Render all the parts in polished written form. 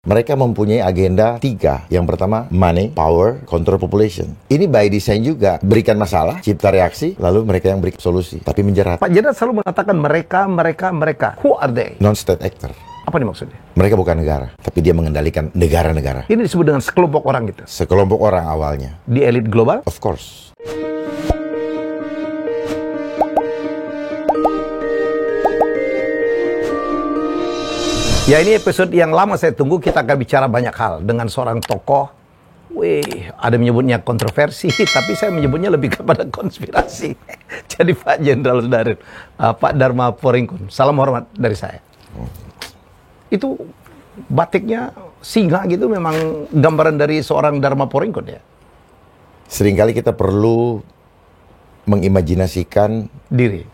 Mereka mempunyai agenda 3. Yang pertama, money, power, control population. Ini by design juga. Berikan masalah, cipta reaksi, lalu mereka yang beri solusi. Tapi menjerat. Pak Jenderal selalu mengatakan mereka. Who are they? Non-state actor. Apa nih maksudnya? Mereka bukan negara, tapi dia mengendalikan negara-negara. Ini disebut dengan sekelompok orang gitu? Sekelompok orang awalnya. Di elit global? Of course. Ya, ini episode yang lama saya tunggu. Kita akan bicara banyak hal dengan seorang tokoh. Ada menyebutnya kontroversi, tapi saya menyebutnya lebih kepada konspirasi. Jadi Pak Jenderal Sudirman, Pak Dharma Poringkun, salam hormat dari saya. Itu batiknya singa gitu, memang gambaran dari seorang Dharma Poringkun ya? Seringkali kita perlu mengimajinasikan diri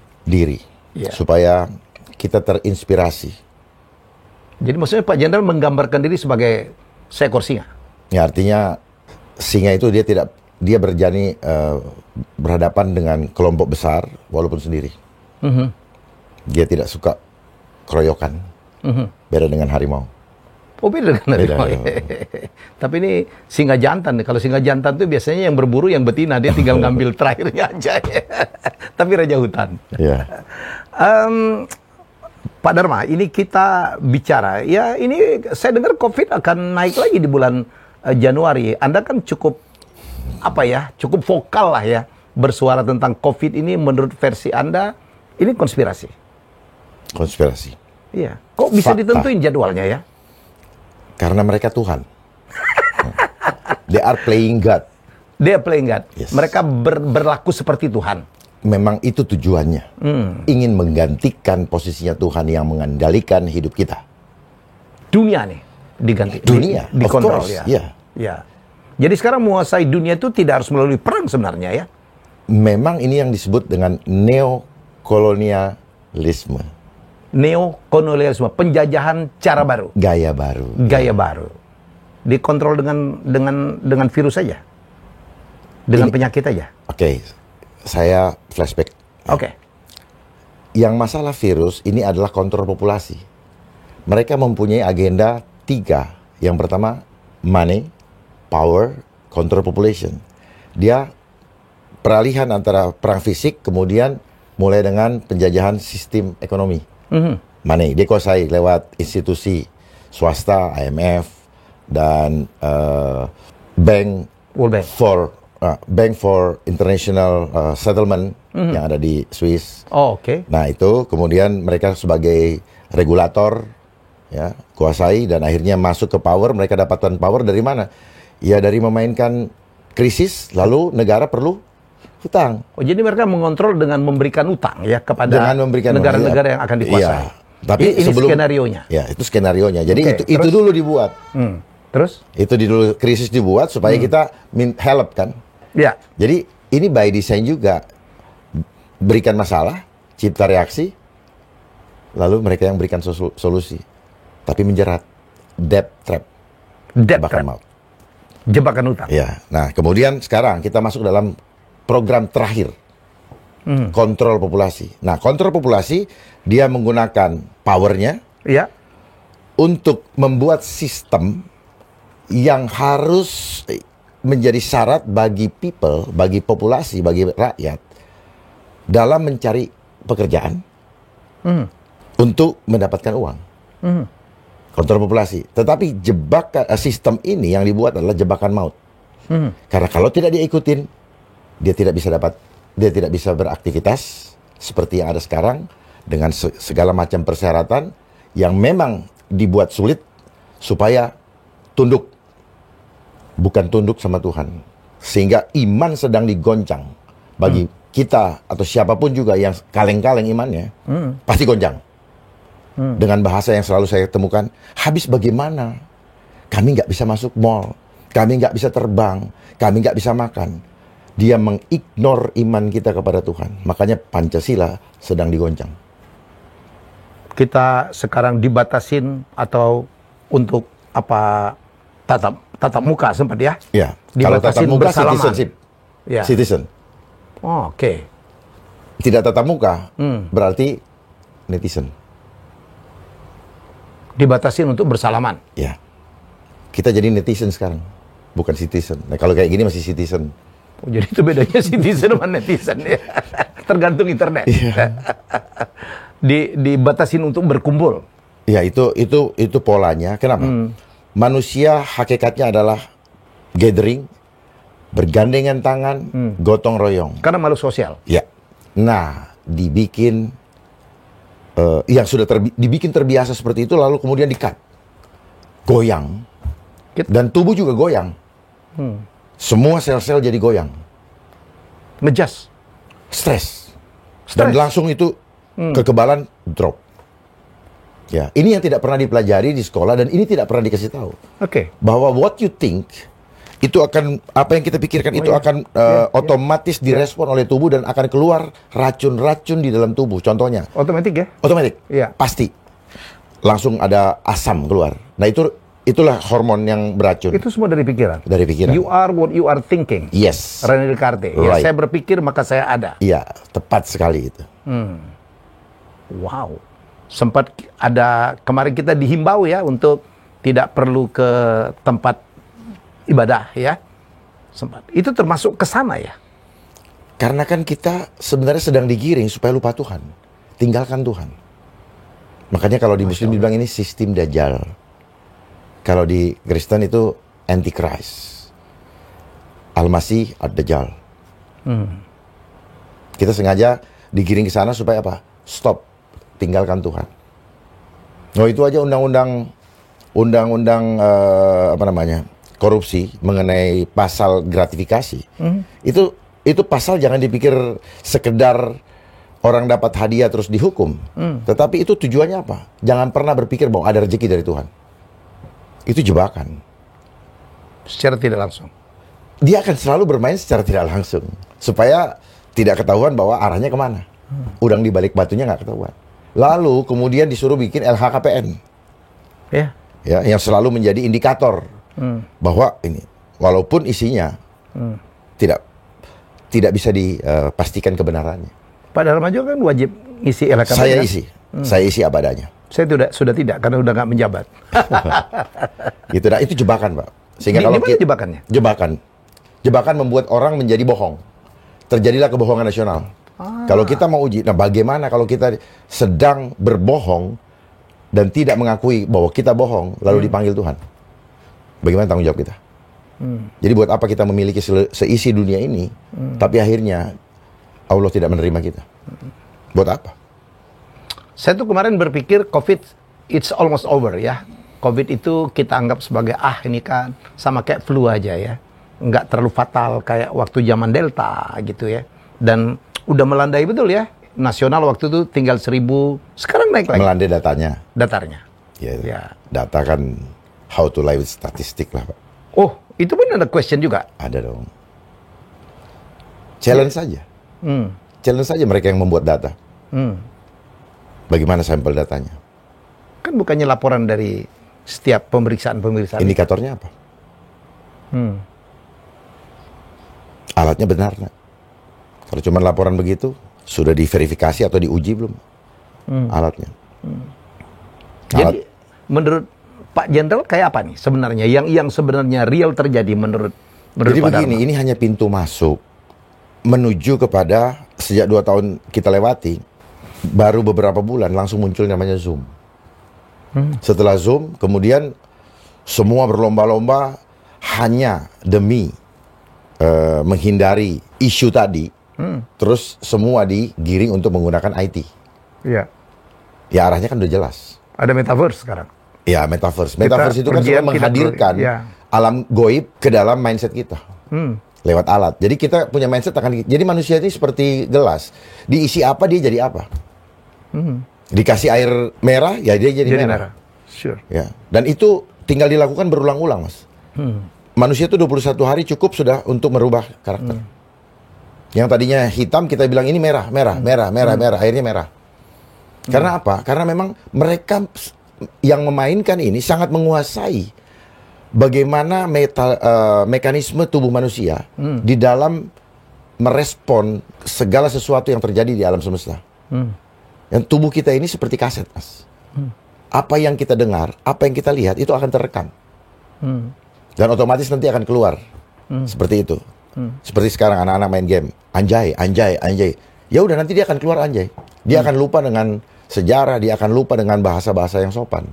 ya, supaya kita terinspirasi. Jadi maksudnya Pak Jenderal menggambarkan diri sebagai seekor singa? Ya, artinya singa itu dia berhadapan dengan kelompok besar walaupun sendiri. Dia tidak suka keroyokan. Beda dengan harimau. Oh, beda dengan harimau. Tapi ini singa jantan. Kalau singa jantan itu biasanya yang berburu yang betina, dia tinggal ngambil terakhirnya aja. Tapi raja hutan. Yeah. Pak Dharma, ini kita bicara, ya ini saya dengar COVID akan naik lagi di bulan Januari. Anda kan cukup vokal lah ya, bersuara tentang COVID ini. Menurut versi Anda, ini konspirasi? Konspirasi. Iya. Kok bisa ditentuin jadwalnya ya? Karena mereka Tuhan. They are playing God. They are playing God. Yes. Mereka berlaku seperti Tuhan. Memang itu tujuannya. Ingin menggantikan posisinya Tuhan yang mengendalikan hidup kita. Dunia nih diganti. Dunia, dikontrol ya. Ya. Jadi sekarang menguasai dunia itu tidak harus melalui perang sebenarnya ya. Memang ini yang disebut dengan neokolonialisme. Neokolonialisme, penjajahan cara baru. Gaya baru. Gaya baru. Dikontrol dengan virus saja. Dengan penyakit aja. Oke. Saya flashback. Oke. Yang masalah virus ini adalah kontrol populasi. Mereka mempunyai agenda 3. Yang pertama, money, power, control population. Dia peralihan antara perang fisik, kemudian mulai dengan penjajahan sistem ekonomi. Money, dia kuasai lewat institusi swasta, IMF, dan Bank for International Settlement yang ada di Swiss. Oh, oke. Nah, itu kemudian mereka sebagai regulator ya, kuasai dan akhirnya masuk ke power. Mereka dapatkan power dari mana? Ya dari memainkan krisis, lalu negara perlu hutang. Oh, jadi mereka mengontrol dengan memberikan utang ya kepada negara-negara yang akan dikuasai. Ya, tapi ini skenarionya. Ya, itu skenarionya. Jadi itu dulu dibuat. Terus? Itu dulu krisis dibuat supaya kita help kan. Ya. Jadi ini by design juga. Berikan masalah, cipta reaksi, lalu mereka yang berikan solusi. Tapi menjerat. Debt trap. Jebakan maut. Jebakan utang. Ya. Nah, kemudian sekarang kita masuk dalam program terakhir. Kontrol populasi. Nah, kontrol populasi dia menggunakan powernya untuk membuat sistem yang harus menjadi syarat bagi people, bagi populasi, bagi rakyat dalam mencari pekerjaan untuk mendapatkan uang. Kontrol populasi. Tetapi sistem ini yang dibuat adalah jebakan maut. Karena kalau tidak diikutin, dia tidak bisa beraktivitas seperti yang ada sekarang dengan segala macam persyaratan yang memang dibuat sulit supaya tunduk. Bukan tunduk sama Tuhan. Sehingga iman sedang digoncang. Bagi kita atau siapapun juga yang kaleng-kaleng imannya, pasti goncang. Dengan bahasa yang selalu saya temukan, habis bagaimana? Kami nggak bisa masuk mall. Kami nggak bisa terbang. Kami nggak bisa makan. Dia mengignore iman kita kepada Tuhan. Makanya Pancasila sedang digoncang. Kita sekarang dibatasin atau untuk tatap muka sempat ya? Ya. Kalau tatap muka citizenship. Ya. Citizen. Oh, oke. Tidak tatap muka berarti netizen. Dibatasin untuk bersalaman. Ya. Kita jadi netizen sekarang, bukan citizen. Nah, kalau kayak gini masih citizen. Oh, jadi itu bedanya citizen sama netizen ya. Tergantung internet. Iya. Dibatasin untuk berkumpul. Ya, itu polanya. Kenapa? Manusia hakikatnya adalah gathering, bergandengan tangan, gotong royong. Karena makhluk sosial. Ya. Nah, dibikin yang sudah dibikin terbiasa seperti itu, lalu kemudian di-cut, goyang, dan tubuh juga goyang. Semua sel-sel jadi goyang. Ngejas. Stres. Dan langsung itu kekebalan drop. Ya, ini yang tidak pernah dipelajari di sekolah dan ini tidak pernah dikasih tahu. Oke. Bahwa what you think itu akan, apa yang kita pikirkan itu akan otomatis direspon oleh tubuh dan akan keluar racun-racun di dalam tubuh. Contohnya. Otomatis ya? Otomatis. Iya. Pasti. Langsung ada asam keluar. Nah, itulah hormon yang beracun. Itu semua dari pikiran. Dari pikiran. You are what you are thinking. Yes. René Descartes. Right. Ya, saya berpikir maka saya ada. Iya, tepat sekali itu. Wow. Sempat ada kemarin kita dihimbau ya untuk tidak perlu ke tempat ibadah ya. Sempat. Itu termasuk ke sana ya. Karena kan kita sebenarnya sedang digiring supaya lupa Tuhan. Tinggalkan Tuhan. Makanya kalau di Muslim dibilang ini sistem Dajjal. Kalau di Kristen itu Antichrist. Al-Masih Ad-Dajjal. Kita sengaja digiring ke sana supaya apa? Stop. Tinggalkan Tuhan. Oh, itu aja undang-undang korupsi mengenai pasal gratifikasi. Itu pasal jangan dipikir sekedar orang dapat hadiah terus dihukum. Tetapi itu tujuannya apa? Jangan pernah berpikir bahwa ada rezeki dari Tuhan. Itu jebakan. Secara tidak langsung. Dia akan selalu bermain secara tidak langsung. Supaya tidak ketahuan bahwa arahnya kemana. Udang di balik batunya nggak ketahuan. Lalu kemudian disuruh bikin LHKPN. Ya. Ya, yang selalu menjadi indikator bahwa ini, walaupun isinya tidak bisa dipastikan kebenarannya. Padahal maju kan wajib isi LHKPN. Saya isi apa adanya. Saya sudah tidak, karena udah nggak menjabat. Gitu, nah, itu jebakan, Pak. Sehingga kalau jebakannya? Jebakan membuat orang menjadi bohong. Terjadilah kebohongan nasional. Kalau kita mau uji, nah bagaimana kalau kita sedang berbohong dan tidak mengakui bahwa kita bohong, lalu dipanggil Tuhan? Bagaimana tanggung jawab kita? Jadi buat apa kita memiliki seisi dunia ini, tapi akhirnya Allah tidak menerima kita? Buat apa? Saya tuh kemarin berpikir COVID, it's almost over ya. COVID itu kita anggap sebagai ini kan sama kayak flu aja ya. Nggak terlalu fatal kayak waktu zaman Delta gitu ya. Dan udah melandai betul ya. Nasional waktu itu tinggal 1.000, sekarang naik lagi. Melandai datarnya. Ya. Data kan how to lie with statistik lah, Pak. Oh, itu pun ada question juga? Ada dong. Challenge saja. Challenge saja mereka yang membuat data. Bagaimana sampel datanya? Kan bukannya laporan dari setiap pemeriksaan. Indikatornya apa? Alatnya benar nggak? Kalau cuma laporan begitu, sudah diverifikasi atau diuji belum alatnya? Jadi menurut Pak Jenderal kayak apa nih sebenarnya? Yang sebenarnya real terjadi menurut Jadi Pak begini, Dharma? ini hanya pintu masuk menuju kepada sejak 2 tahun kita lewati, baru beberapa bulan langsung muncul namanya Zoom. Setelah Zoom, kemudian semua berlomba-lomba hanya demi menghindari isu tadi. Terus semua digiring untuk menggunakan IT. Iya. Ya arahnya kan udah jelas. Ada metaverse sekarang. Ya metaverse. Metaverse itu kan pergian selalu menghadirkan alam goib ke dalam mindset kita. Lewat alat. Jadi kita punya mindset jadi manusia ini seperti gelas. Diisi apa dia jadi apa. Dikasih air merah ya dia jadi merah. Sure. Ya. Dan itu tinggal dilakukan berulang-ulang, Mas. Manusia itu 21 hari cukup sudah untuk merubah karakter. Yang tadinya hitam kita bilang ini merah, akhirnya merah. Karena apa? Karena memang mereka yang memainkan ini sangat menguasai bagaimana mekanisme tubuh manusia di dalam merespon segala sesuatu yang terjadi di alam semesta. Yang tubuh kita ini seperti kaset, Mas. Apa yang kita dengar, apa yang kita lihat itu akan terekam. Dan otomatis nanti akan keluar. Seperti itu. Seperti sekarang anak-anak main game. Anjay, anjay, anjay. Ya udah nanti dia akan keluar anjay. Dia akan lupa dengan sejarah, dia akan lupa dengan bahasa-bahasa yang sopan.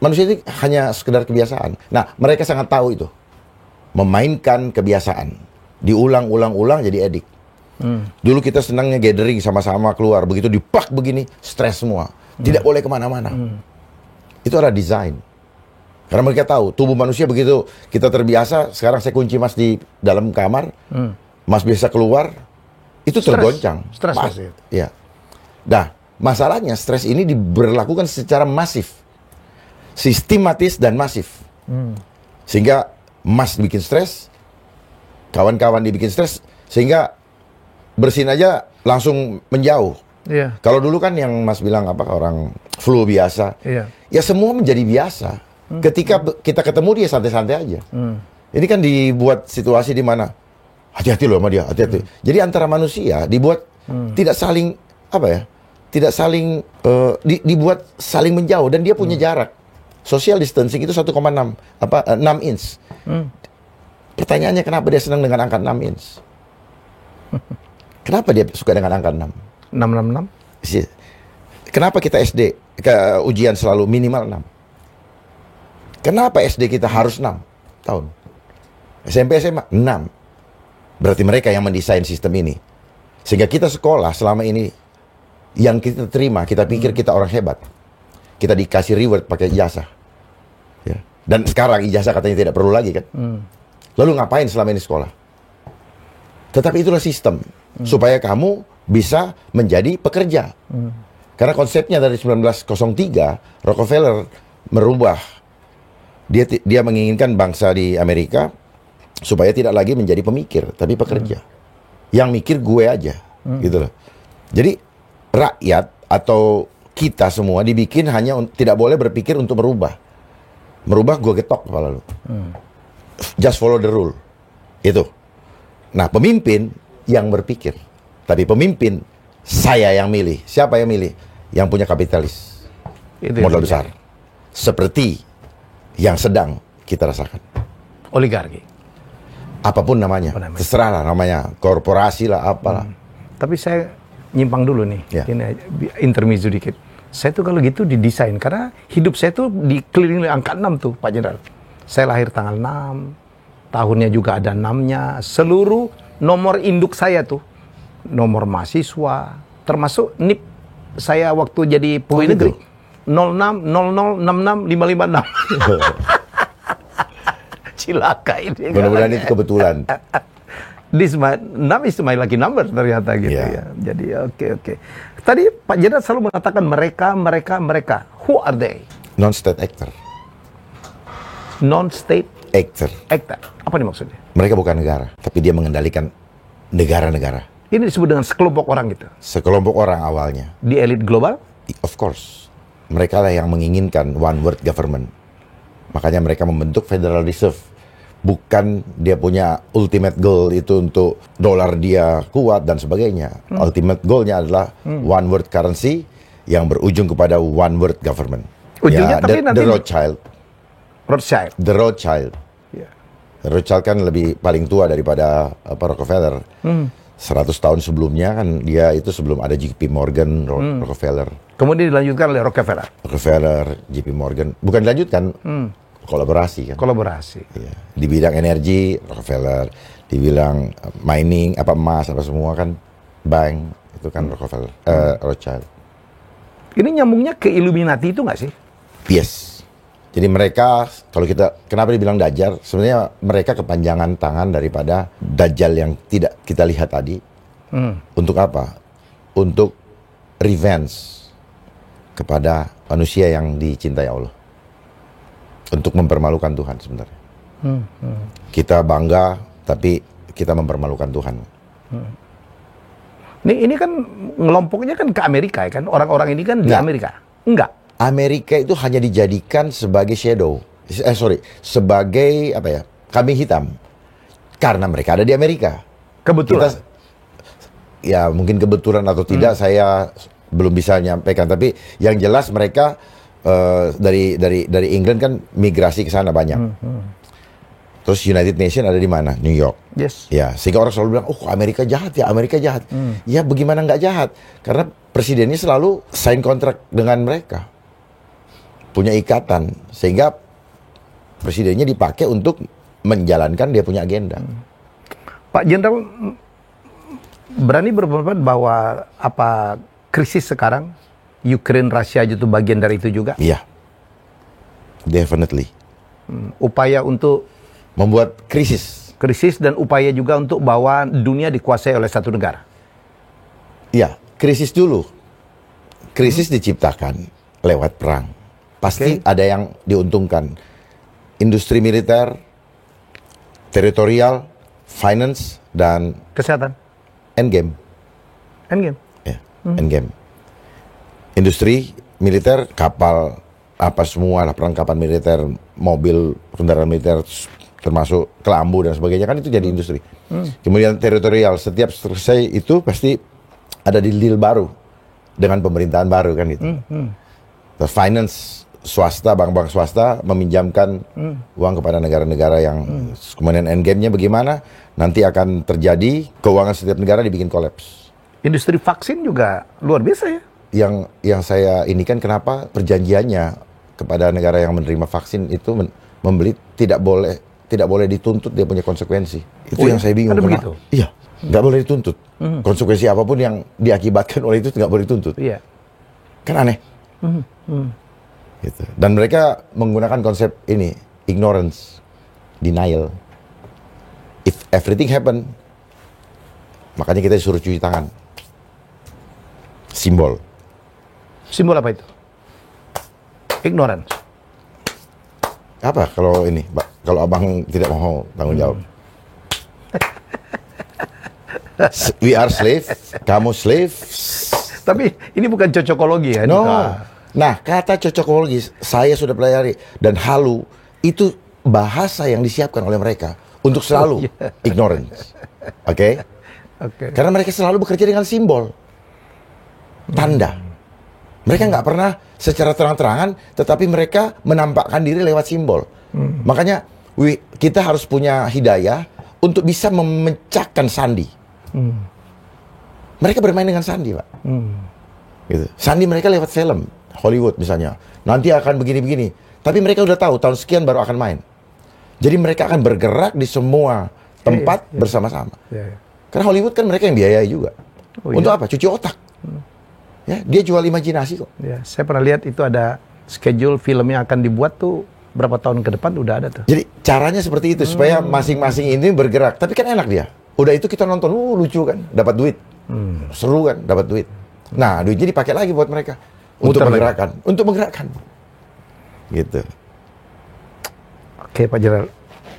Manusia itu hanya sekedar kebiasaan. Nah, mereka sangat tahu itu. Memainkan kebiasaan. Diulang-ulang-ulang jadi edik. Dulu kita senangnya gathering sama-sama keluar. Begitu diplak begini, stres semua. Tidak boleh kemana-mana. Itu adalah desain. Karena mereka tahu, tubuh manusia begitu kita terbiasa, sekarang saya kunci Mas di dalam kamar, Mas biasa keluar, itu tergoncang. Stres. Ya. Nah, masalahnya stres ini diberlakukan secara masif. Sistematis dan masif. Sehingga Mas bikin stres, kawan-kawan dibikin stres, sehingga bersin aja langsung menjauh. Yeah. Kalau dulu kan yang Mas bilang orang flu biasa, ya semua menjadi biasa. Ketika kita ketemu dia santai-santai aja. Ini kan dibuat situasi di mana hati-hati loh sama dia, hati-hati. Jadi antara manusia dibuat tidak saling tidak saling dibuat saling menjauh dan dia punya jarak. Social distancing itu 1,6 6 inch. Pertanyaannya kenapa dia senang dengan angka 6 inch? Kenapa dia suka dengan angka 6? 666? Kenapa kita SD ke ujian selalu minimal 6? Kenapa SD kita harus 6 tahun? SMP, SMA 6. Berarti mereka yang mendesain sistem ini. Sehingga kita sekolah selama ini yang kita terima, kita pikir kita orang hebat. Kita dikasih reward pakai ijazah. Ya. Dan sekarang ijazah katanya tidak perlu lagi kan? Lalu ngapain selama ini sekolah? Tetapi itulah sistem. Supaya kamu bisa menjadi pekerja. Karena konsepnya dari 1903, Rockefeller merubah. Dia menginginkan bangsa di Amerika supaya tidak lagi menjadi pemikir, tapi pekerja. Yang mikir gue aja, gitu loh. Jadi rakyat atau kita semua dibikin hanya tidak boleh berpikir untuk merubah. Merubah gue getok kepala lu. Just follow the rule. Itu. Nah, pemimpin yang berpikir. Tapi pemimpin saya yang milih. Siapa yang milih? Yang punya kapitalis. Itu modal besar. Seperti yang sedang kita rasakan. Oligarki. Apapun namanya. Terserah lah namanya. Korporasi lah, apalah. Tapi saya nyimpang dulu nih. Ini intermezzo dikit. Saya tuh kalau gitu didesain. Karena hidup saya tuh dikelilingi angka 6 tuh, Pak Jenderal. Saya lahir tanggal 6. Tahunnya juga ada 6-nya. Seluruh nomor induk saya tuh. Nomor mahasiswa. Termasuk NIP saya waktu jadi pegawai negeri. 06 00 66 556. Cilaka ini. Mudah-mudahan itu kebetulan. This is my lucky number ternyata gitu ya. Jadi oke. Tadi Pak Jenderal selalu mengatakan mereka. Who are they? Non-state actor. Non-state actor. Apa nih maksudnya? Mereka bukan negara, tapi dia mengendalikan negara-negara. Ini disebut dengan sekelompok orang gitu? Sekelompok orang awalnya. Di elit global? Of course. Mereka lah yang menginginkan one world government. Makanya mereka membentuk Federal Reserve. Bukan dia punya ultimate goal itu untuk dolar dia kuat dan sebagainya. Ultimate goalnya adalah one world currency yang berujung kepada one world government. Ujungnya tapi nanti The Rothschild. The Rothschild kan lebih paling tua daripada Rockefeller. 100 tahun sebelumnya kan dia itu sebelum ada JP Morgan, Rockefeller. Kemudian dilanjutkan oleh Rockefeller, JP Morgan. Bukan dilanjutkan, kolaborasi kan. Kolaborasi. Ya. Di bidang energi, Rockefeller. Di bidang mining, emas, semua kan bank. Itu kan Rockefeller, Rothschild. Ini nyambungnya ke Illuminati itu nggak sih? Yes. Jadi mereka, kalau kita, kenapa dibilang Dajjal? Sebenarnya mereka kepanjangan tangan daripada Dajjal yang tidak kita lihat tadi. Untuk apa? Untuk revenge kepada manusia yang dicintai Allah. Untuk mempermalukan Tuhan sebenarnya. Kita bangga, tapi kita mempermalukan Tuhan. Ini kan ngelompoknya kan ke Amerika ya kan? Orang-orang ini kan di Amerika? Enggak. Amerika itu hanya dijadikan sebagai shadow. Sebagai kambing hitam. Karena mereka ada di Amerika. Kebetulan. Ya mungkin kebetulan atau tidak saya belum bisa menyampaikan. Tapi yang jelas mereka dari England kan migrasi ke sana banyak. Terus United Nations ada di mana? New York. Yes. Ya, sehingga orang selalu bilang, oh Amerika jahat ya, Amerika jahat. Ya bagaimana nggak jahat? Karena presidennya selalu sign kontrak dengan mereka. Punya ikatan. Sehingga presidennya dipakai untuk menjalankan dia punya agenda. Pak Jenderal berani berpendapat bahwa apa krisis sekarang, Ukraine, Rusia itu bagian dari itu juga? Iya. Definitely. Upaya untuk membuat krisis dan upaya juga untuk bahwa dunia dikuasai oleh satu negara. Iya, krisis dulu. Krisis diciptakan lewat perang. Pasti ada yang diuntungkan. Industri militer, teritorial, finance, dan kesehatan. Endgame. Ya, endgame. Industri militer, kapal, apa semua lah, perlengkapan militer, mobil, kendaraan militer, termasuk kelambu dan sebagainya, kan itu jadi industri. Kemudian teritorial, setiap selesai itu pasti ada deal baru dengan pemerintahan baru kan itu. The finance, swasta, bank-bank swasta meminjamkan uang kepada negara-negara yang kemudian endgame-nya bagaimana, nanti akan terjadi keuangan setiap negara dibikin kolaps. Industri vaksin juga luar biasa ya. Yang saya ini kan kenapa perjanjiannya kepada negara yang menerima vaksin itu membeli tidak boleh dituntut, dia punya konsekuensi. Itu yang saya bingung. Ada begitu? Iya, nggak boleh dituntut. Konsekuensi apapun yang diakibatkan oleh itu nggak boleh dituntut. Iya. Kan aneh. Gitu. Dan mereka menggunakan konsep ini, ignorance, denial. If everything happen, makanya kita disuruh cuci tangan. Simbol. Simbol apa itu? Ignorance. Apa kalau ini, kalau abang tidak mau tanggung jawab? We are slave, kamu slave. Tapi ini bukan cocokologi ya? No. Nah, kata cocokologi saya sudah pelajari, dan halu itu bahasa yang disiapkan oleh mereka untuk selalu ignorance. Oke? Karena mereka selalu bekerja dengan simbol, tanda. Mereka nggak pernah secara terang-terangan, tetapi mereka menampakkan diri lewat simbol. Makanya kita harus punya hidayah untuk bisa memecahkan sandi. Mereka bermain dengan sandi, Pak. Gitu. Sandi mereka lewat film, Hollywood misalnya. Nanti akan begini-begini. Tapi mereka udah tahu tahun sekian baru akan main. Jadi mereka akan bergerak di semua tempat bersama-sama. Karena Hollywood kan mereka yang biayai juga. Untuk apa? Cuci otak. Ya, dia jual imajinasi kok. Ya, saya pernah lihat itu ada schedule film yang akan dibuat tuh berapa tahun ke depan udah ada tuh. Jadi caranya seperti itu supaya masing-masing ini bergerak. Tapi kan enak dia. Udah itu kita nonton, lucu kan, dapat duit, seru kan, dapat duit. Nah, duitnya dipakai lagi buat mereka untuk menggerakkan, gitu. Oke, Pak Jenderal,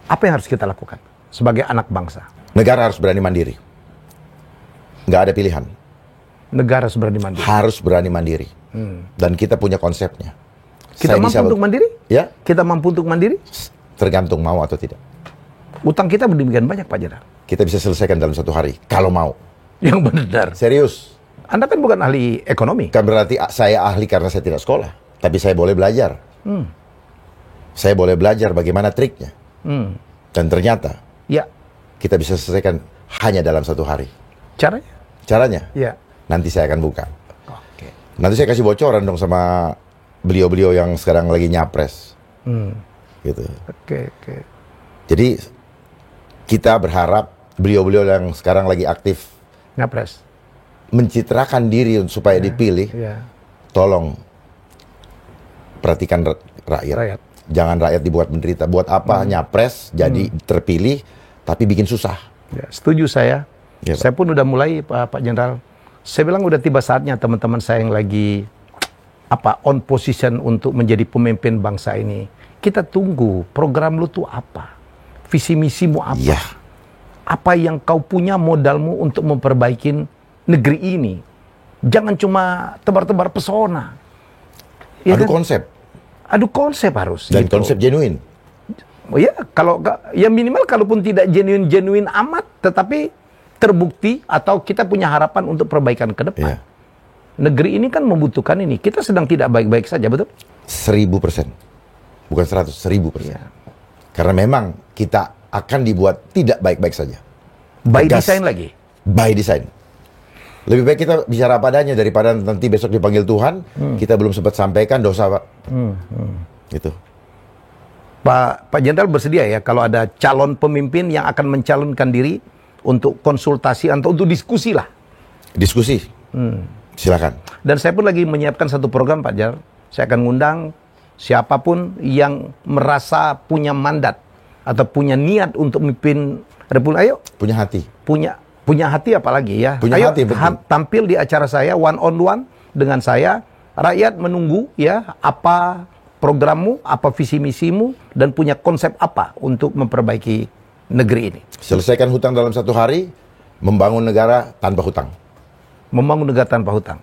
apa yang harus kita lakukan sebagai anak bangsa? Negara harus berani mandiri. Nggak ada pilihan. Negara harus berani mandiri. Harus berani mandiri. Dan kita punya konsepnya. Kita mampu untuk mandiri? Ya. Kita mampu untuk mandiri? Tergantung mau atau tidak. Utang kita demikian banyak, Pak Jenderal. Kita bisa selesaikan dalam 1 hari, kalau mau. Yang benar. Serius. Anda kan bukan ahli ekonomi. Kan berarti saya ahli karena saya tidak sekolah. Tapi saya boleh belajar. Saya boleh belajar bagaimana triknya. Dan ternyata, kita bisa selesaikan hanya dalam 1 hari. Caranya? Caranya? Ya. Nanti saya akan buka. Nanti saya kasih bocoran dong sama beliau-beliau yang sekarang lagi nyapres. Gitu. Jadi kita berharap beliau-beliau yang sekarang lagi aktif nyapres mencitrakan diri supaya dipilih. Tolong perhatikan rakyat. Jangan rakyat dibuat menderita. Buat apa nyapres jadi terpilih tapi bikin susah. Ya, setuju saya. Ya, saya pun udah mulai Pak Jenderal. Saya bilang udah tiba saatnya teman-teman saya yang lagi on position untuk menjadi pemimpin bangsa ini. Kita tunggu program lu tuh apa? Visi misimu apa? Ya. Apa yang kau punya modalmu untuk memperbaiki negeri ini? Jangan cuma tebar-tebar pesona. Ya Adu kan? konsep. Adu konsep harus. Dan gitu. konsep genuine. Oh ya, kalau ya minimal kalaupun tidak genuine amat, tetapi terbukti atau kita punya harapan untuk perbaikan ke depan. Negeri ini kan membutuhkan ini. Kita sedang tidak baik-baik saja, betul? 1000%. Bukan 100, 1000%. Ya. Karena memang kita akan dibuat tidak baik-baik saja. By Tegas. design lagi? By design. Lebih baik kita bicara padanya daripada nanti besok dipanggil Tuhan, kita belum sempat sampaikan dosa, Pak. Gitu. Pak Jenderal bersedia ya kalau ada calon pemimpin yang akan mencalonkan diri untuk konsultasi atau untuk diskusi lah. Diskusi. Silakan. Dan saya pun lagi menyiapkan satu program, Pak Jar. Saya akan ngundang siapapun yang merasa punya mandat atau punya niat untuk memimpin Republik. Ayo. Punya hati. Punya hati apalagi ya. Punya Ayo hati, betul. tampil di acara saya one on one dengan saya. Rakyat menunggu ya apa programmu, apa visi misimu, dan punya konsep apa untuk memperbaiki negeri ini. Selesaikan hutang dalam 1 hari, membangun negara tanpa hutang. Membangun negara tanpa hutang.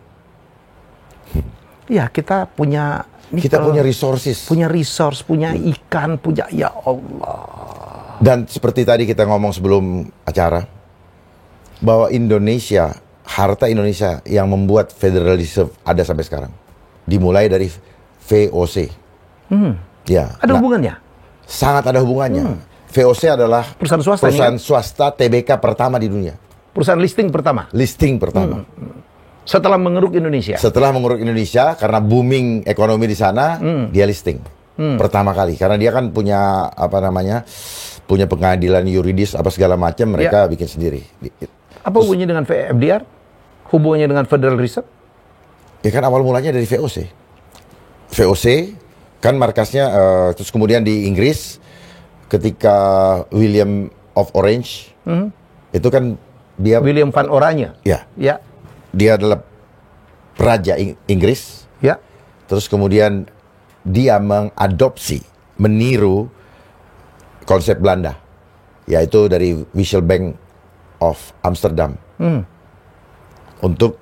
Ya, kita punya Kita punya resources. punya resource, punya ikan, punya ya Allah. Dan seperti tadi kita ngomong sebelum acara, bahwa Indonesia, harta Indonesia yang membuat Federal Reserve ada sampai sekarang. Dimulai dari VOC. Ya, Ada hubungannya? sangat ada hubungannya. VOC adalah Perusahaan swasta, perusahaan swasta TBK pertama di dunia. Perusahaan listing pertama Listing pertama. setelah mengeruk Indonesia. Setelah mengurus Indonesia, karena booming ekonomi di sana, dia listing. Pertama kali. Karena dia kan punya, apa namanya, punya pengadilan yuridis, apa segala macam, mereka bikin sendiri. Apa hubungannya dengan FDR? Hubungannya dengan Federal Reserve? Ya kan awal mulanya dari VOC. VOC kan markasnya, terus kemudian di Inggris, ketika William of Orange, itu kan dia, William van Oranje. ya, Ya. dia adalah Raja Inggris. Ya. Terus kemudian dia mengadopsi, meniru konsep Belanda, yaitu dari Wisselbank of Amsterdam, untuk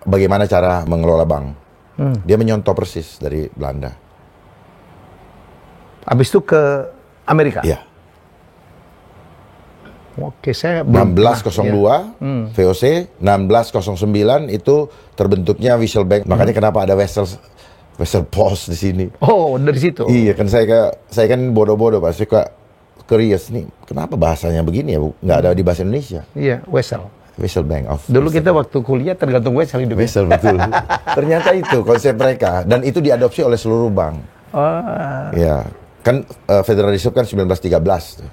bagaimana cara mengelola bank. Dia menyontoh persis dari Belanda. Habis itu ke Amerika. Ya. Oke, saya belum 1602 VOC, 1609 itu terbentuknya Wisselbank. Makanya kenapa ada Wessel Post di sini. Oh, dari situ. Iya, kan saya kan bodoh-bodoh, Pak. Suka curious nih, kenapa bahasanya begini ya? Nggak ada di bahasa Indonesia. Iya, Wessel. Whistle-bank of. Dulu kita waktu kuliah tergantung Wessel hidupnya. Whistle, betul. Ternyata itu konsep mereka, dan itu diadopsi oleh seluruh bank. Ya, kan Federal Reserve kan 1913 tuh.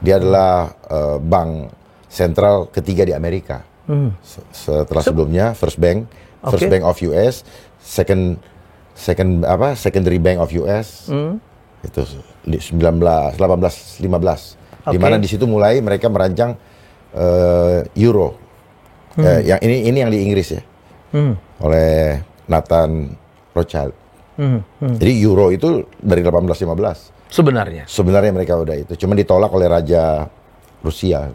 Dia adalah bank sentral ketiga di Amerika. Setelah sebelumnya First Bank of US, Secondary Bank of US. Itu 1815. Di mana di situ mulai mereka merancang Euro. Yang ini yang di Inggris ya. Oleh Nathan Rothschild. Jadi Euro itu dari 1815. Sebenarnya mereka udah itu, cuma ditolak oleh Raja Rusia.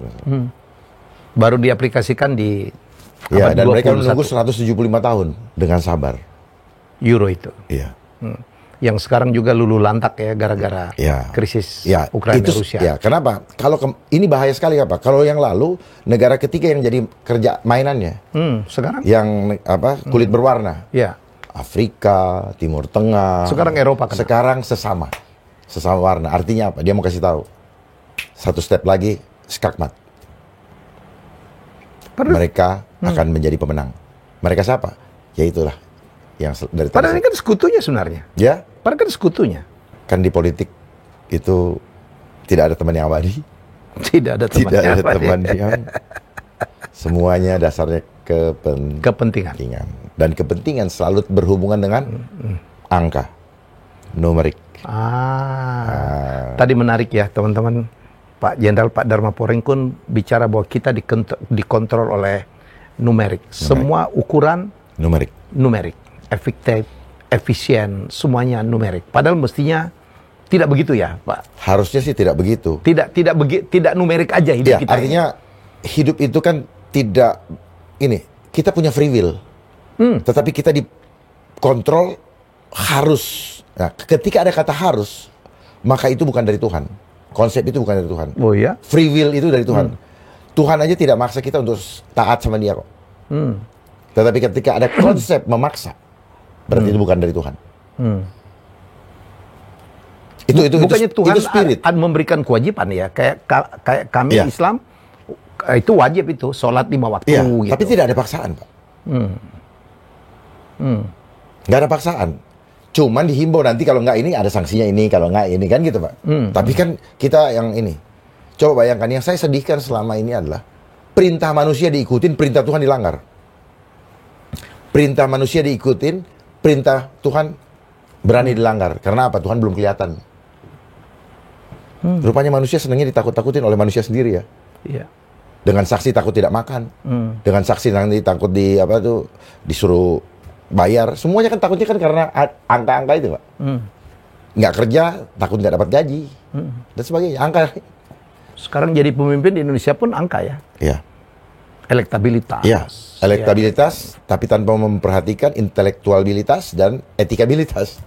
Baru diaplikasikan di ya, abad dan mereka 21. menunggu 175 tahun dengan sabar. Euro itu. Iya. Yang sekarang juga luluh lantak ya gara-gara krisis Ukraina itu, Rusia. Ya, kenapa? Kalau ini bahaya sekali apa? Kalau yang lalu negara ketiga yang jadi kerja mainannya. Sekarang? Yang kulit berwarna. Ya. Afrika, Timur Tengah. Sekarang Eropa kena. Sekarang sesama warna. Artinya apa? Dia mau kasih tahu. Satu step lagi, skakmat. Mereka akan menjadi pemenang. Mereka siapa? Ya itulah yang dari padahal ini kan sekutunya sebenarnya. Ya. Padahal kan sekutunya. Kan di politik itu tidak ada teman yang abadi. Tidak ada teman yang semuanya dasarnya kepentingan. Dan kepentingan selalu berhubungan dengan angka, numerik. Tadi menarik ya teman-teman. Pak Jenderal Pak Dharma Poring pun bicara bahwa kita dikontrol oleh numerik. Semua ukuran numerik. Efektif, efisien, semuanya numerik. Padahal mestinya tidak begitu ya, Pak. Harusnya sih tidak begitu. Tidak numerik aja hidup kita. Artinya hidup itu kan tidak kita punya free will. Tetapi kita dikontrol harus. Nah, ketika ada kata harus, maka itu bukan dari Tuhan. Konsep itu bukan dari Tuhan. Oh ya? Free will itu dari Tuhan. Tuhan aja tidak maksa kita untuk taat sama dia kok. Tetapi ketika ada konsep memaksa, berarti itu bukan dari Tuhan. Bukannya Tuhan itu spirit. Memberikan kewajiban ya, kayak kami Islam itu wajib itu sholat 5 waktu. Gitu. Tapi tidak ada paksaan, Pak. Nggak ada paksaan. Cuman dihimbau nanti kalau nggak ini ada sanksinya ini, kalau nggak ini kan gitu, Pak. Tapi kan kita yang ini, coba bayangkan yang saya sedihkan selama ini adalah perintah manusia diikutin, perintah Tuhan dilanggar. Perintah manusia diikutin, perintah Tuhan berani dilanggar. Karena apa? Tuhan belum kelihatan. Rupanya manusia senangnya ditakut-takutin oleh manusia sendiri ya. Iya. Dengan saksi takut tidak makan. Dengan saksi nanti takut disuruh bayar. Semuanya kan takutnya kan karena angka-angka itu, Pak. Nggak kerja, takut nggak dapat gaji. Dan sebagainya. Angka. Sekarang jadi pemimpin di Indonesia pun angka ya. Iya. Elektabilitas. Iya. Elektabilitas, tapi tanpa memperhatikan intelektualitas dan etikabilitas.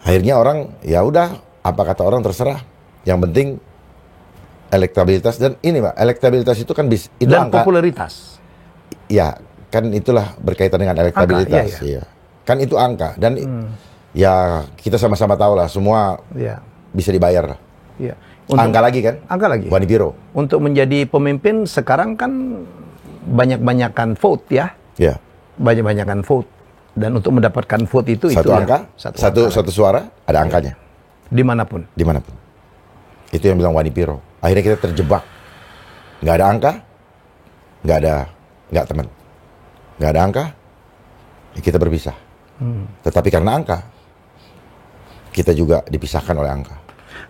Akhirnya orang, ya udah, apa kata orang terserah. Yang penting elektabilitas dan ini, Pak, elektabilitas itu kan itu dan angka popularitas. Ya, kan itulah berkaitan dengan elektabilitas. Angka, iya. Kan itu angka dan ya kita sama-sama tahu lah semua bisa dibayar lah. Iya. Angka lagi kan? Angka lagi. Wanipiro. Untuk menjadi pemimpin sekarang kan banyak-banyakan vote ya. Iya. Banyak-banyakan vote. Dan untuk mendapatkan vote itu satu angka, satu suara ada angkanya. Dimanapun. Itu yang bilang Wanipiro. Akhirnya kita terjebak. Nggak ada angka, nggak teman. Nggak ada angka, ya kita berpisah. Tetapi karena angka, kita juga dipisahkan oleh angka.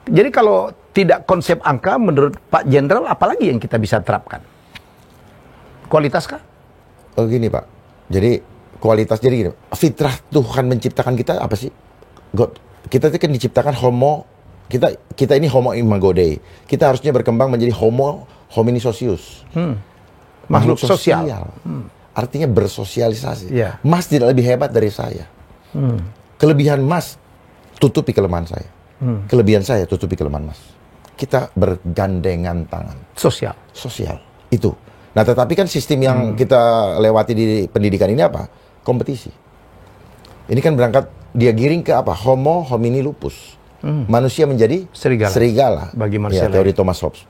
Jadi kalau tidak konsep angka, menurut Pak Jenderal, apalagi yang kita bisa terapkan? Kualitas kah? Oh gini, Pak. Jadi kualitas, jadi gini. Fitrah Tuhan menciptakan kita apa sih? Kita kan diciptakan homo. Kita ini homo imago Dei. Kita harusnya berkembang menjadi homo homini socius. Makhluk sosial. Artinya bersosialisasi. Mas tidak lebih hebat dari saya. Kelebihan Mas tutupi kelemahan saya. Kelebihan saya tutupi kelemahan Mas. Kita bergandengan tangan. Sosial. Itu. Nah, tetapi kan sistem yang kita lewati di pendidikan ini apa? Kompetisi. Ini kan berangkat, dia giring ke apa? Homo homini lupus. Manusia menjadi serigala. Bagi manusia teori Thomas Hobbes.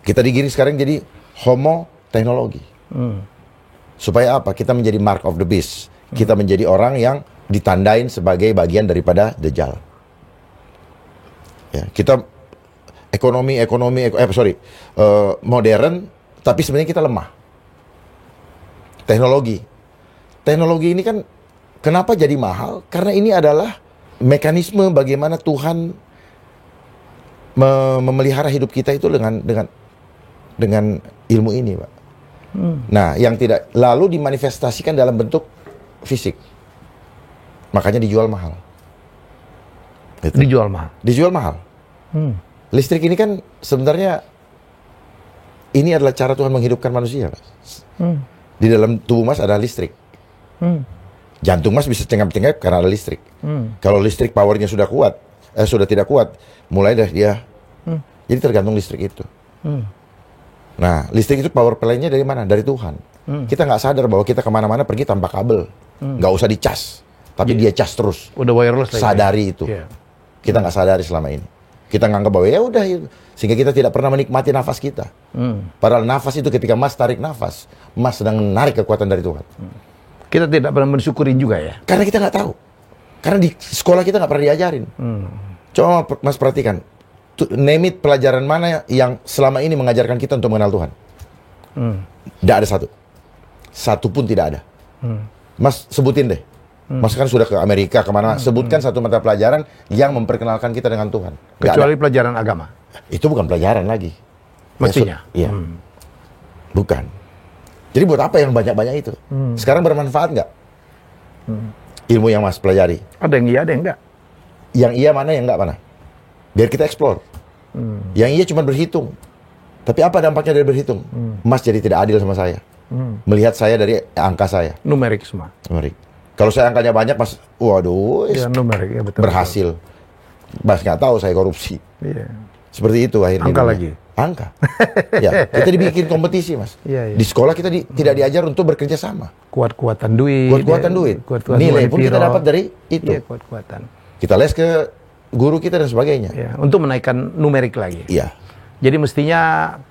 Kita digiring sekarang jadi homo teknologi. Supaya apa? Kita menjadi mark of the beast. Kita menjadi orang yang ditandain sebagai bagian daripada Dajjal. Ya, kita modern, tapi sebenarnya kita lemah. Teknologi ini kan kenapa jadi mahal? Karena ini adalah mekanisme bagaimana Tuhan memelihara hidup kita itu dengan ilmu ini, Pak. Nah, yang tidak lalu dimanifestasikan dalam bentuk fisik. Makanya dijual mahal. Gitu. Dijual mahal. Listrik ini kan sebenarnya ini adalah cara Tuhan menghidupkan manusia, Mas. Di dalam tubuh Mas ada listrik. Jantung Mas bisa cengap-cengap karena ada listrik. Kalau listrik powernya sudah tidak kuat, mulai dari dia. Jadi tergantung listrik itu. Nah, listrik itu power play-nya dari mana? Dari Tuhan. Kita nggak sadar bahwa kita kemana-mana pergi tanpa kabel. Nggak usah dicas. Tapi dia cas terus. Udah wireless lagi. Sadari itu. Kita nggak sadari selama ini. Kita nganggap bahwa ya udah itu. Sehingga kita tidak pernah menikmati nafas kita. Padahal nafas itu ketika Mas tarik nafas, Mas sedang menarik kekuatan dari Tuhan. Kita tidak pernah mensyukurin juga ya? Karena kita nggak tahu. Karena di sekolah kita nggak pernah diajarin. Coba Mas perhatikan. Name it, pelajaran mana yang selama ini mengajarkan kita untuk mengenal Tuhan? Tidak ada satu. Satu pun tidak ada. Mas sebutin deh. Mas kan sudah ke Amerika, kemana? Sebutkan satu mata pelajaran yang memperkenalkan kita dengan Tuhan. Kecuali pelajaran agama. Itu bukan pelajaran lagi. Mestinya. Iya. Bukan. Jadi buat apa yang banyak-banyak itu? Sekarang bermanfaat nggak? Ilmu yang Mas pelajari. Ada yang iya, ada yang enggak. Yang iya mana, yang enggak mana? Biar kita explore. Yang iya cuma berhitung. Tapi apa dampaknya dari berhitung? Mas jadi tidak adil sama saya. Melihat saya dari angka saya. Numerik semua. Numerik. Kalau saya angkanya banyak, Mas, waduh, ya, numerik, ya, betul, berhasil. Mas nggak tahu saya korupsi. Iya. Seperti itu akhirnya. Angka lagi. Angka. Ya, kita dibikin kompetisi, Mas. Iya. Di sekolah kita tidak diajar untuk bekerja sama. Kuat-kuatan duit. Kuat-kuatan duit. Nilai pun kita dapat dari itu. Iya, kuat-kuatan. Kita les ke guru kita dan sebagainya. Ya, untuk menaikkan numerik lagi. Iya. Jadi mestinya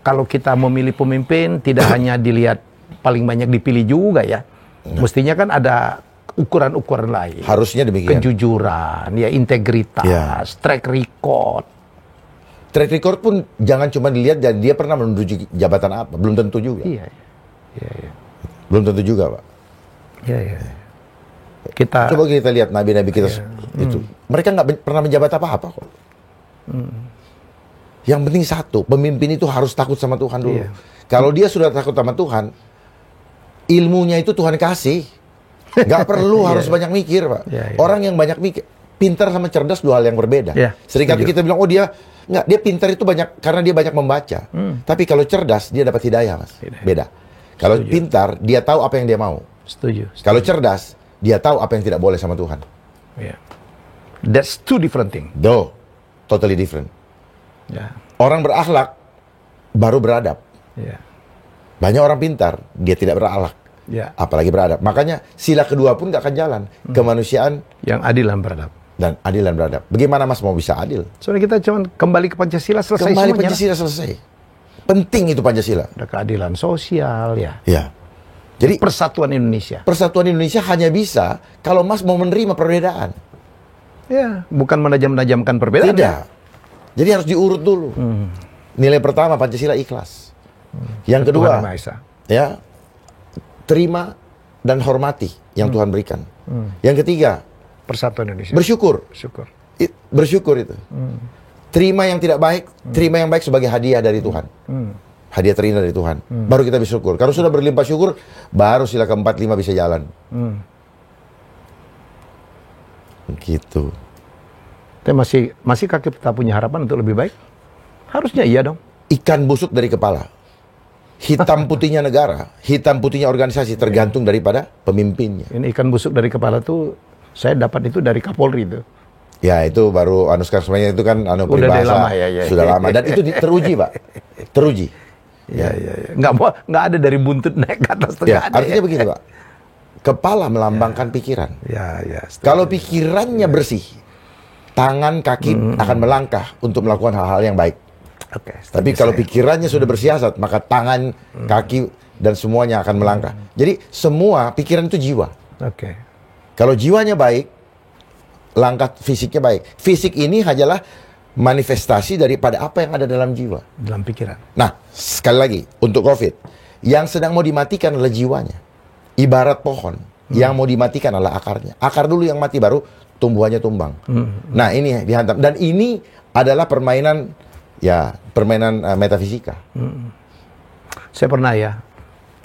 kalau kita memilih pemimpin tidak hanya dilihat paling banyak dipilih juga ya. Mestinya kan ada ukuran-ukuran lain. Harusnya demikian. Kejujuran, ya integritas, track record. Track record pun jangan cuma dilihat dan dia pernah menduduki jabatan apa, belum tentu juga. Iya. Belum tentu juga, Pak. Iya. Coba kita lihat nabi-nabi kita itu. Mereka nggak pernah menjabat apa-apa kok. Yang penting satu, pemimpin itu harus takut sama Tuhan dulu. Iya. Kalau dia sudah takut sama Tuhan, ilmunya itu Tuhan kasih. Nggak perlu harus banyak mikir, Pak. Orang yang banyak mikir, pintar sama cerdas dua hal yang berbeda. Seringkali kita bilang, oh dia pintar itu banyak karena dia banyak membaca. Tapi kalau cerdas dia dapat hidayah, Mas. Beda. Kalau pintar dia tahu apa yang dia mau. Setuju. Kalau cerdas dia tahu apa yang tidak boleh sama Tuhan. That's two different thing. Totally different. Orang berakhlak baru beradab. Banyak orang pintar dia tidak berakhlak. Apalagi beradab. Makanya sila kedua pun nggak akan jalan. Kemanusiaan yang adil dan beradab. Dan adil dan beradab. Bagaimana Mas mau bisa adil? Soalnya kita cuma kembali ke Pancasila selesai kembali semuanya. Pancasila selesai. Penting itu Pancasila. Ada keadilan sosial ya. Jadi persatuan Indonesia. Persatuan Indonesia hanya bisa kalau Mas mau menerima perbedaan. Bukan menajam-najamkan perbedaan. Tidak. Jadi harus diurut dulu. Nilai pertama Pancasila ikhlas. Yang kedua, terima dan hormati yang Tuhan berikan. Yang ketiga, persatuan Indonesia. Bersyukur itu. Terima yang tidak baik, terima yang baik sebagai hadiah dari Tuhan. Hadiah terindah dari Tuhan. Baru kita bersyukur. Kalau sudah berlimpah syukur, baru sila keempat, lima bisa jalan. Gitu. Tapi masih kita punya harapan untuk lebih baik? Harusnya iya dong. Ikan busuk dari kepala. Hitam putihnya negara, hitam putihnya organisasi tergantung daripada pemimpinnya. Ini ikan busuk dari kepala tuh saya dapat itu dari Kapolri itu. Ya itu baru sekarang semuanya itu kan peribahasa lama, sudah lama dan itu teruji, Pak. Teruji. Nggak ada dari buntut naik ke atas. Artinya begini, Pak. Kepala melambangkan pikiran. Kalau pikirannya bersih, tangan kaki akan melangkah untuk melakukan hal-hal yang baik. Tapi kalau pikirannya sudah bersiasat, maka tangan, kaki dan semuanya akan melangkah. Jadi semua pikiran itu jiwa. Kalau jiwanya baik, langkah fisiknya baik. Fisik ini hanyalah manifestasi daripada apa yang ada dalam jiwa. Dalam pikiran. Nah, sekali lagi, untuk COVID, yang sedang mau dimatikan adalah jiwanya. Ibarat pohon, yang mau dimatikan adalah akarnya. Akar dulu yang mati, baru tumbuhannya tumbang. Nah, ini dihantam. Dan ini adalah permainan metafisika. Saya pernah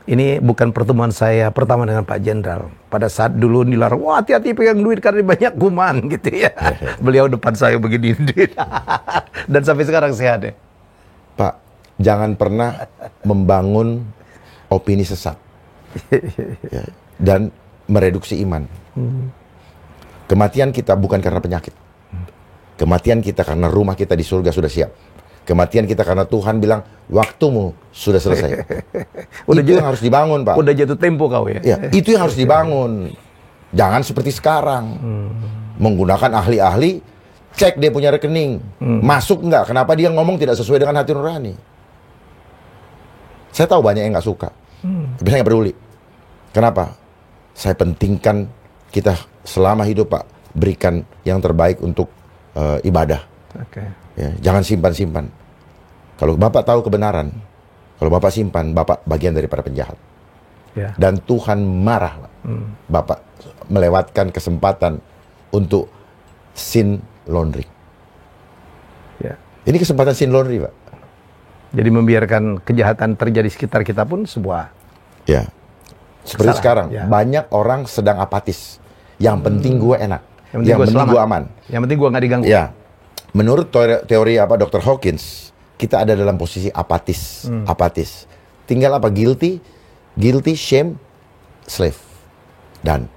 ini bukan pertemuan saya pertama dengan Pak Jenderal. Pada saat dulu dilarang, wah hati-hati pegang duit karena banyak kuman gitu ya. Beliau depan saya begini. Dan sampai sekarang sehat ya. Pak, jangan pernah membangun opini sesat. Dan mereduksi iman. Kematian kita bukan karena penyakit. Kematian kita karena rumah kita di surga sudah siap. Kematian kita karena Tuhan bilang, waktumu sudah selesai. Itu yang harus dibangun, Pak. Udah jatuh tempo kau ya? Itu yang harus dibangun. Jangan seperti sekarang. Menggunakan ahli-ahli, cek dia punya rekening. Masuk nggak? Kenapa dia ngomong tidak sesuai dengan hati nurani? Saya tahu banyak yang nggak suka. Tapi saya nggak peduli. Kenapa? Saya pentingkan kita selama hidup, Pak, berikan yang terbaik untuk ibadah. Jangan simpan-simpan. Kalau Bapak tahu kebenaran, kalau Bapak simpan, Bapak bagian daripada penjahat. Dan Tuhan marah, Pak. Bapak melewatkan kesempatan untuk sin laundry. Ini kesempatan sin laundry, Pak. Jadi membiarkan kejahatan terjadi sekitar kita pun sebuah seperti sekarang, banyak orang sedang apatis. Yang penting gue enak, yang penting gue aman, yang penting gue nggak diganggu. Menurut teori Dr. Hawkins, kita ada dalam posisi apatis. Tinggal apa? Guilty, shame, slave. Dan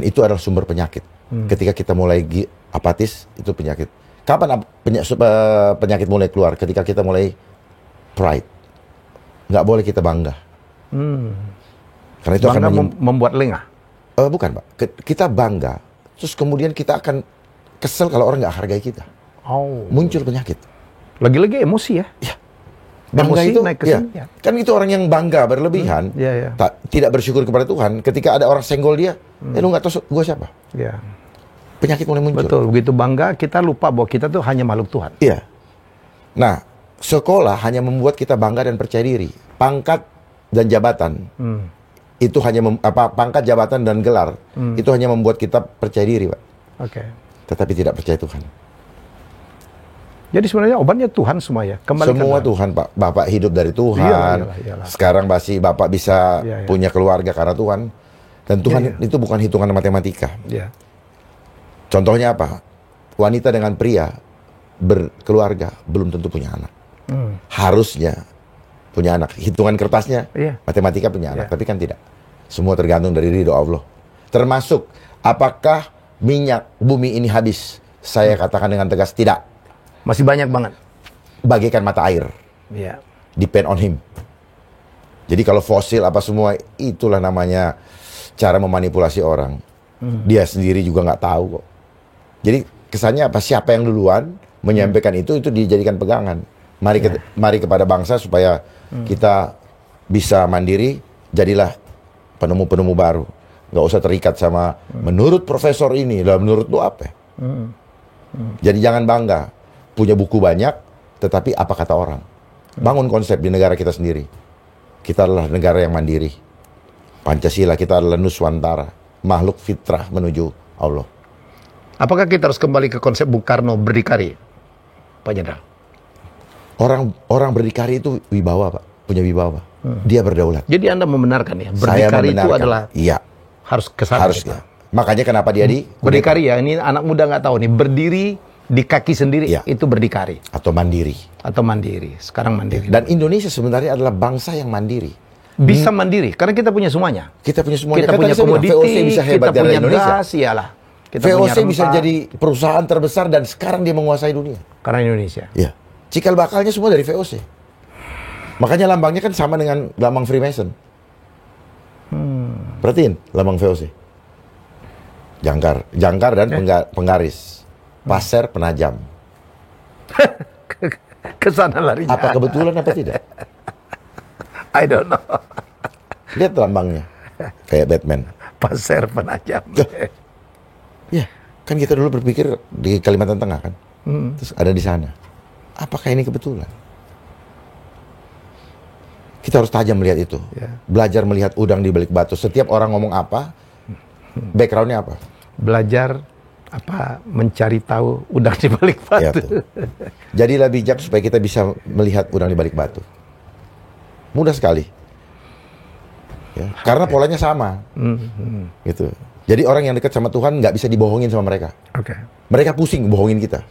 itu adalah sumber penyakit. Ketika kita mulai apatis, itu penyakit. Kapan penyakit mulai keluar? Ketika kita mulai pride. Nggak boleh kita bangga. Karena itu bangga akan membuat lengah? Bukan, Pak. Kita bangga, terus kemudian kita akan kesel kalau orang nggak hargai kita. Muncul penyakit. Lagi-lagi emosi ya? Ya. Bangga emosi itu, naik ke sini, ya. Kan itu orang yang bangga berlebihan, tidak bersyukur kepada Tuhan. Ketika ada orang senggol dia, lu nggak tahu gue siapa. Ya. Penyakit mulai muncul. Betul, begitu bangga kita lupa bahwa kita tuh hanya makhluk Tuhan. Iya. Nah, sekolah hanya membuat kita bangga dan percaya diri. Pangkat dan jabatan itu hanya pangkat jabatan dan gelar itu hanya membuat kita percaya diri, Pak. Oke. Tetapi tidak percaya Tuhan. Jadi sebenarnya obatnya Tuhan semua ya. Semua Tuhan, Pak. Bapak hidup dari Tuhan. Iyalah. Sekarang masih Bapak bisa punya keluarga karena Tuhan. Dan Tuhan itu bukan hitungan matematika. Iya. Contohnya apa? Wanita dengan pria berkeluarga belum tentu punya anak. Harusnya punya anak. Hitungan kertasnya, matematika punya anak. Tapi kan tidak. Semua tergantung dari ridho Allah. Termasuk, apakah minyak bumi ini habis? Saya katakan dengan tegas, tidak. Masih banyak banget. Bagaikan mata air. Iya. Depend on him. Jadi kalau fosil apa semua, itulah namanya cara memanipulasi orang. Dia sendiri juga nggak tahu kok. Jadi kesannya apa? Siapa yang duluan menyampaikan itu dijadikan pegangan. Mari kepada bangsa supaya kita bisa mandiri, jadilah penemu-penemu baru. Nggak usah terikat sama menurut profesor ini, lah menurut lu apa? Jadi jangan bangga punya buku banyak, tetapi apa kata orang? Bangun konsep di negara kita sendiri. Kita adalah negara yang mandiri. Pancasila kita adalah Nuswantara, makhluk fitrah menuju Allah. Apakah kita harus kembali ke konsep Bung Karno berdikari, Pak Jenderal? Orang berdikari itu wibawa, Pak. Punya wibawa. Dia berdaulat. Jadi Anda membenarkan ya, berdikari itu adalah harus kesana. Harus. Makanya kenapa dia berdikari ya, ini anak muda nggak tahu nih, berdiri di kaki sendiri itu berdikari. Atau mandiri. Sekarang mandiri. Dan Indonesia sebenarnya adalah bangsa yang mandiri. Bisa mandiri, karena kita punya semuanya. Kita punya semuanya. Kita punya komoditi, VOC bisa hebat kita punya Indonesia. gas, iyalah. VOC bisa jadi perusahaan terbesar dan sekarang dia menguasai dunia. Karena Indonesia. Iya. Cikal bakalnya semua dari VOC. Makanya lambangnya kan sama dengan lambang Freemason. Perhatiin lambang VOC. Jangkar dan penggaris. Pasir penajam. Kesana larinya. Apa kebetulan apa tidak? I don't know. Lihat lambangnya. Kayak Batman. Pasir penajam. Ya, kan kita dulu berpikir di Kalimantan Tengah kan. Terus ada di sana. Apakah ini kebetulan? Kita harus tajam melihat itu. Belajar melihat udang di balik batu. Setiap orang ngomong apa, backgroundnya apa? Belajar mencari tahu udang di balik batu. Jadilah bijak supaya kita bisa melihat udang di balik batu. Mudah sekali. Ya, karena polanya sama. Gitu. Jadi orang yang dekat sama Tuhan nggak bisa dibohongin sama mereka. Mereka pusing bohongin kita.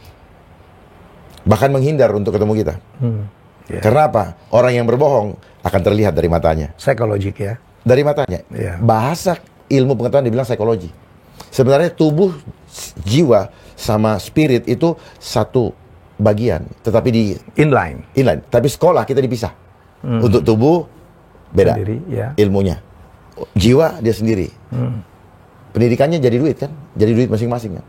Bahkan menghindar untuk ketemu kita. Karena apa? Orang yang berbohong akan terlihat dari matanya. Psikologik ya. Dari matanya. Bahasa ilmu pengetahuan dibilang psikologi. Sebenarnya tubuh, jiwa, sama spirit itu satu bagian. Tetapi di inline. Tapi sekolah kita dipisah. Untuk tubuh, beda sendiri, ilmunya. Jiwa, dia sendiri. Pendidikannya jadi duit kan? Jadi duit masing-masing kan?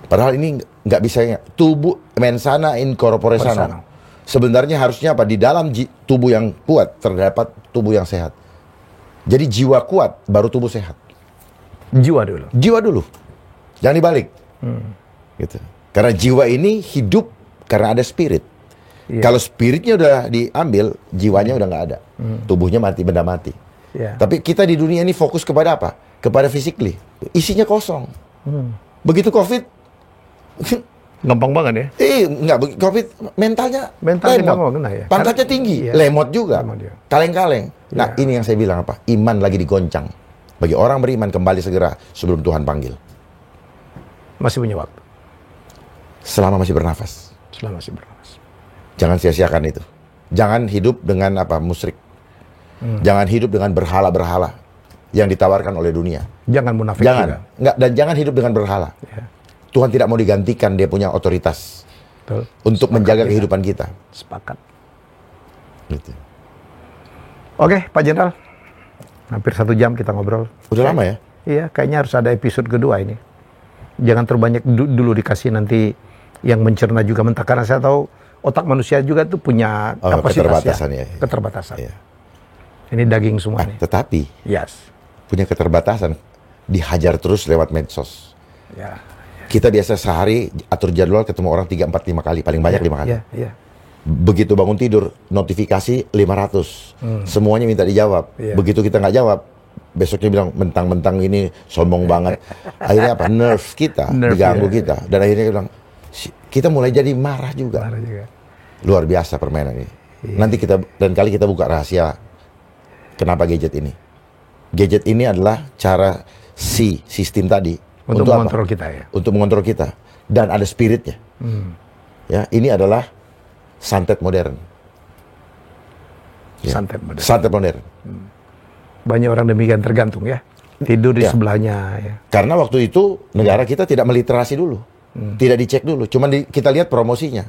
Padahal ini nggak bisa. Tubuh, mensana in corpore sano. Sebenarnya harusnya apa? Di dalam tubuh yang kuat, terdapat tubuh yang sehat. Jadi jiwa kuat, baru tubuh sehat. Jiwa dulu. Jangan dibalik. Gitu. Karena jiwa ini hidup karena ada spirit. Kalau spiritnya udah diambil, jiwanya udah nggak ada. Tubuhnya mati, benda mati. Tapi kita di dunia ini fokus kepada apa? Kepada physically. Isinya kosong. Begitu COVID, gampang banget ya? Enggak. COVID mentalnya lemot. Pangkatnya tinggi, lemot juga. Kaleng-kaleng. Nah, ini yang saya bilang apa? Iman lagi digoncang. Bagi orang beriman kembali segera sebelum Tuhan panggil. Masih punya waktu. Selama masih bernafas. Jangan sia-siakan itu. Jangan hidup dengan musyrik. Jangan hidup dengan berhala-berhala yang ditawarkan oleh dunia. Jangan munafik juga. Dan jangan hidup dengan berhala. Tuhan tidak mau digantikan dia punya otoritas. Betul. Untuk menjaga kehidupan kita. Sepakat. Gitu. Oke, Pak Jenderal. Hampir 1 jam kita ngobrol. Udah lama ya? Iya, kayaknya harus ada episode kedua ini. Jangan terlalu banyak dulu dikasih nanti yang mencerna juga mentah. Karena saya tahu otak manusia juga tuh punya kapasitas keterbatasan ya. Keterbatasan. Ya. Ini daging semua nih. Tetapi punya keterbatasan, dihajar terus lewat medsos. Ya. Kita biasa sehari atur jadwal ketemu orang 3, 4, 5 kali, paling banyak 5 kali. Iya. Begitu bangun tidur, notifikasi 500. Semuanya minta dijawab. Begitu kita nggak jawab, besoknya bilang mentang-mentang ini sombong banget. Akhirnya apa? Nerve kita diganggu kita. Dan akhirnya bilang, kita mulai jadi marah juga. Luar biasa permainan ini. Nanti kita buka rahasia kenapa gadget ini. Gadget ini adalah cara sistem tadi untuk mengontrol kita ya. Untuk mengontrol kita, dan ada spiritnya. Ya, ini adalah santet modern. Ya. Santet modern. Banyak orang demikian tergantung ya. Tidur di sebelahnya ya. Karena waktu itu negara kita tidak meliterasi dulu. Tidak dicek dulu. Cuma kita lihat promosinya.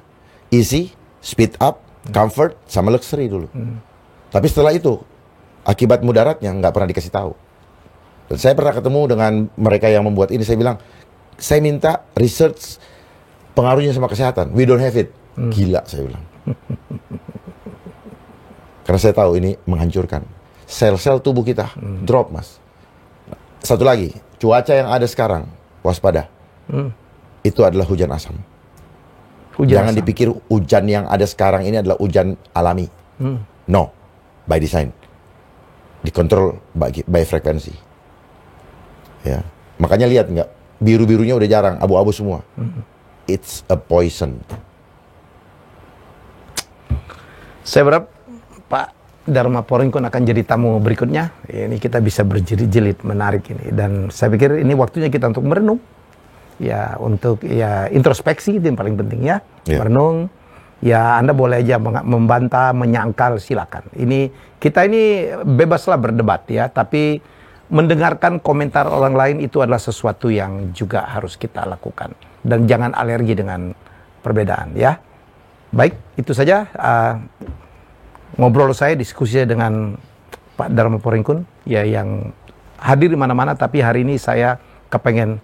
Easy, speed up, comfort, sama luxury dulu. Tapi setelah itu, akibat mudaratnya nggak pernah dikasih tahu. Dan saya pernah ketemu dengan mereka yang membuat ini. Saya bilang, saya minta research pengaruhnya sama kesehatan. We don't have it. Gila, saya bilang. Karena saya tahu ini menghancurkan sel-sel tubuh kita. Drop, Mas. Satu lagi, cuaca yang ada sekarang, waspada. Itu adalah hujan asam. Jangan dipikir hujan yang ada sekarang ini adalah hujan alami. No, by design. Dikontrol by frekuensi. Ya, makanya lihat nggak, biru-birunya udah jarang, abu-abu semua. It's a poison. Saya berharap Pak Dharma Poringkun akan jadi tamu berikutnya. Ini kita bisa berjilid-jilid, menarik ini. Dan saya pikir ini waktunya kita untuk merenung. Ya, untuk introspeksi itu yang paling penting ya. Merenung. Ya, Anda boleh aja membantah, menyangkal, silakan. Kita ini bebaslah berdebat ya, tapi mendengarkan komentar orang lain itu adalah sesuatu yang juga harus kita lakukan. Dan jangan alergi dengan perbedaan ya. Baik, itu saja ngobrol saya, diskusi saya dengan Pak Dharma Poringkun ya, yang hadir di mana-mana, tapi hari ini saya kepengen,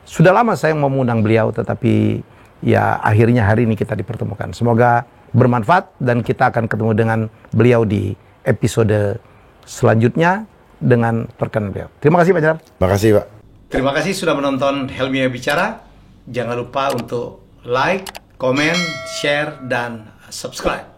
sudah lama saya mau mengundang beliau, tetapi ya akhirnya hari ini kita dipertemukan. Semoga bermanfaat dan kita akan ketemu dengan beliau di episode selanjutnya dengan perkenan beliau. Terima kasih Pak Jenderal. Terima kasih Pak. Terima kasih sudah menonton Helmi Bicara. Jangan lupa untuk like, komen, share, dan subscribe.